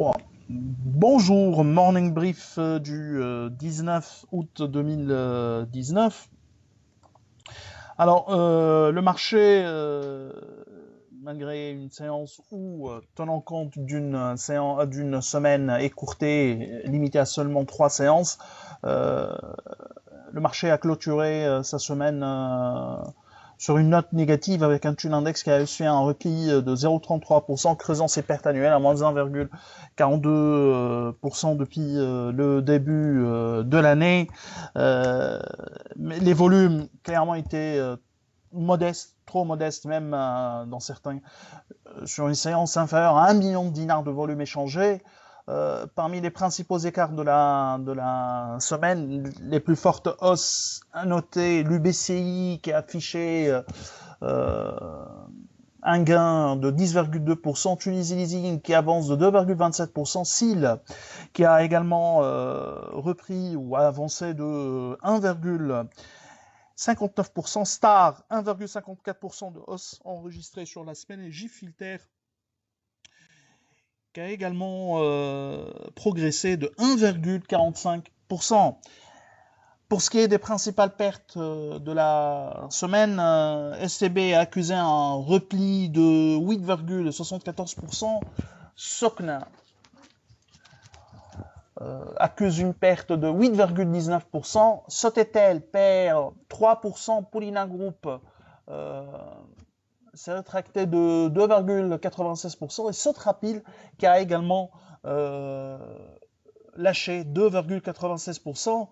Bon, bonjour, morning brief du 19 août 2019. Alors, le marché, malgré une séance où, tenant compte d'une semaine écourtée, limitée à seulement 3 séances, le marché a clôturé sa semaine sur une note négative avec un Thule Index qui a fait un repli de 0,33%, creusant ses pertes annuelles à moins 1,42% depuis le début de l'année. Mais les volumes clairement étaient modestes, trop modestes même dans certains, sur une séance inférieure à 1 million de dinars de volume échangé. Parmi les principaux écarts de la semaine, les plus fortes hausses à noter, l'UBCI qui a affiché un gain de 10,2%, Tunisie Leasing qui avance de 2,27%, SIL qui a également repris ou avancé de 1,59%, Star 1,54% de hausse enregistrée sur la semaine et Gifilter qui a également progressé de 1,45%. Pour ce qui est des principales pertes de la semaine, STB a accusé un repli de 8,74%, Sokna accuse une perte de 8,19%, Sotetel perd 3%, Polina Group s'est rétracté de 2,96% et Sotrapil qui a également lâché 2,96%.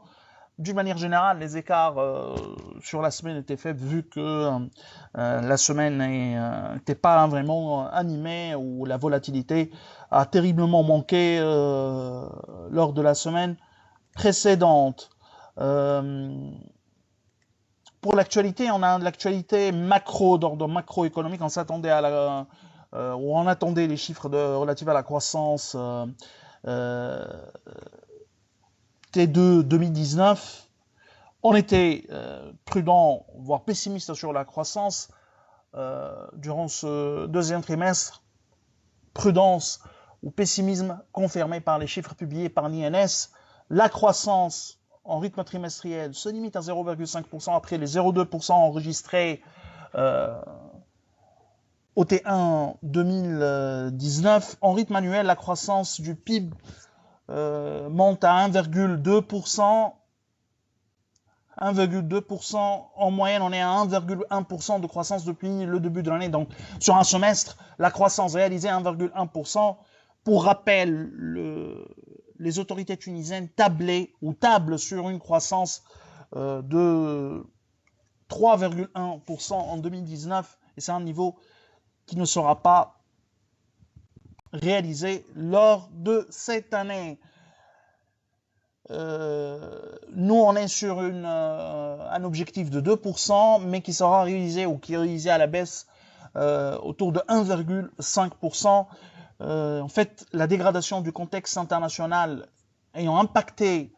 D'une manière générale, les écarts sur la semaine étaient faibles vu que la semaine n'était pas vraiment animée, où la volatilité a terriblement manqué lors de la semaine précédente. Pour l'actualité, on a de l'actualité macro, d'ordre macroéconomique. On s'attendait à ou on attendait les chiffres relatifs à la croissance T2 2019. On était prudent, voire pessimiste sur la croissance durant ce deuxième trimestre. Prudence ou pessimisme confirmé par les chiffres publiés par l'INS. La croissance en rythme trimestriel se limite à 0,5% après les 0,2% enregistrés au T1 2019. En rythme annuel, la croissance du PIB monte à 1,2%. 1,2%. En moyenne, on est à 1,1% de croissance depuis le début de l'année. Donc, sur un semestre, la croissance réalisée à 1,1%. Pour rappel, les autorités tunisiennes tablent sur une croissance de 3,1% en 2019. Et c'est un niveau qui ne sera pas réalisé lors de cette année. Nous, on est sur un objectif de 2%, mais qui sera réalisé ou qui est réalisé à la baisse autour de 1,5%. En fait, la dégradation du contexte international ayant impacté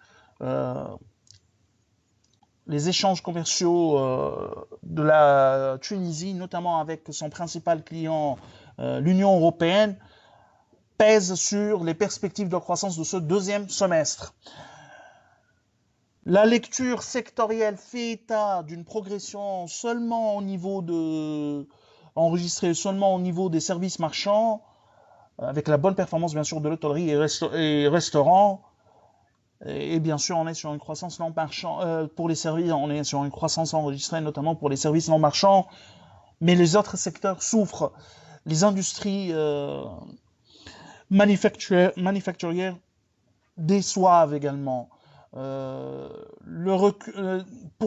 les échanges commerciaux de la Tunisie, notamment avec son principal client, l'Union européenne, pèse sur les perspectives de croissance de ce deuxième semestre. La lecture sectorielle fait état d'une progression seulement au niveau enregistrée seulement au niveau des services marchands, avec la bonne performance bien sûr de l'hôtellerie et restaurants. Et bien sûr, on est sur une croissance non marchande pour les services, on est sur une croissance enregistrée notamment pour les services non marchands, mais les autres secteurs souffrent. Les industries manufacturières déçoivent également. Pour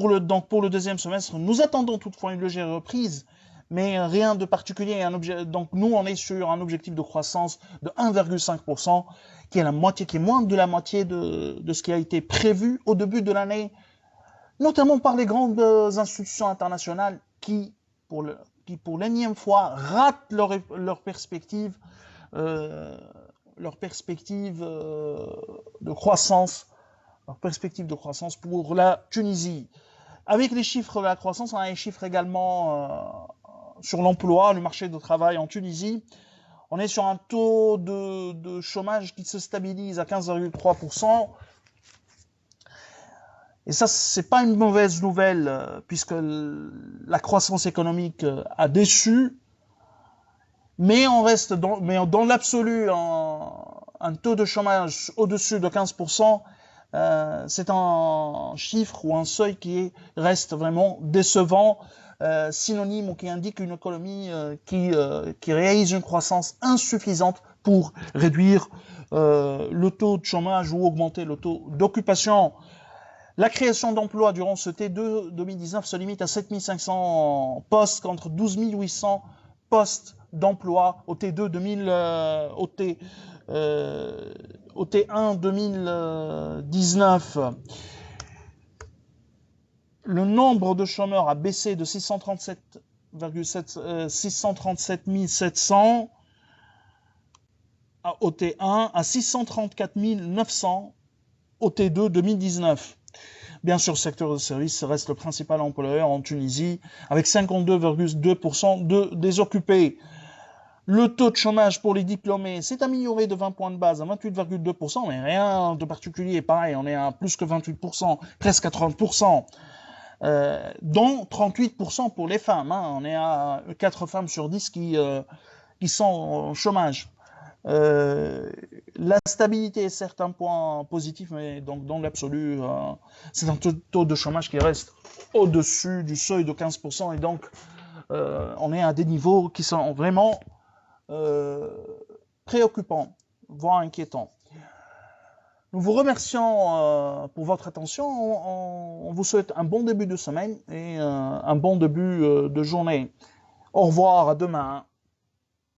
le deuxième semestre, nous attendons toutefois une légère reprise, mais rien de particulier. Donc nous, on est sur un objectif de croissance de 1,5%, qui est moins de la moitié de ce qui a été prévu au début de l'année, notamment par les grandes institutions internationales qui, pour l'énième fois, ratent leur perspective de croissance. Leur perspective de croissance pour la Tunisie. Avec les chiffres de la croissance, on a les chiffres également sur l'emploi, le marché du travail en Tunisie. On est sur un taux de chômage qui se stabilise à 15,3%. Et ça, c'est pas une mauvaise nouvelle, puisque la croissance économique a déçu. Mais on reste dans l'absolu, un taux de chômage au-dessus de 15%, c'est un chiffre ou un seuil qui reste vraiment décevant, synonyme ou qui indique une économie qui réalise une croissance insuffisante pour réduire le taux de chômage ou augmenter le taux d'occupation. La création d'emplois durant ce T2 2019 se limite à 7500 postes contre 12 800 postes d'emploi au T2 2000, au T1 2019. Le nombre de chômeurs a baissé de 637 700 au T1 à 634 900 au T2 2019. Bien sûr, le secteur de services reste le principal employeur en Tunisie, avec 52,2% de désoccupés. Le taux de chômage pour les diplômés s'est amélioré de 20 points de base à 28,2%, mais rien de particulier. Pareil, on est à plus que 28%, presque à 30%, dont 38% pour les femmes. Hein. On est à 4 femmes sur 10 qui sont au chômage. La stabilité est certes un point positif, mais donc dans l'absolu, c'est un taux de chômage qui reste au-dessus du seuil de 15%, et donc on est à des niveaux qui sont vraiment préoccupants, voire inquiétants. Nous vous remercions pour votre attention. On vous souhaite un bon début de semaine et un bon début de journée. Au revoir, à demain.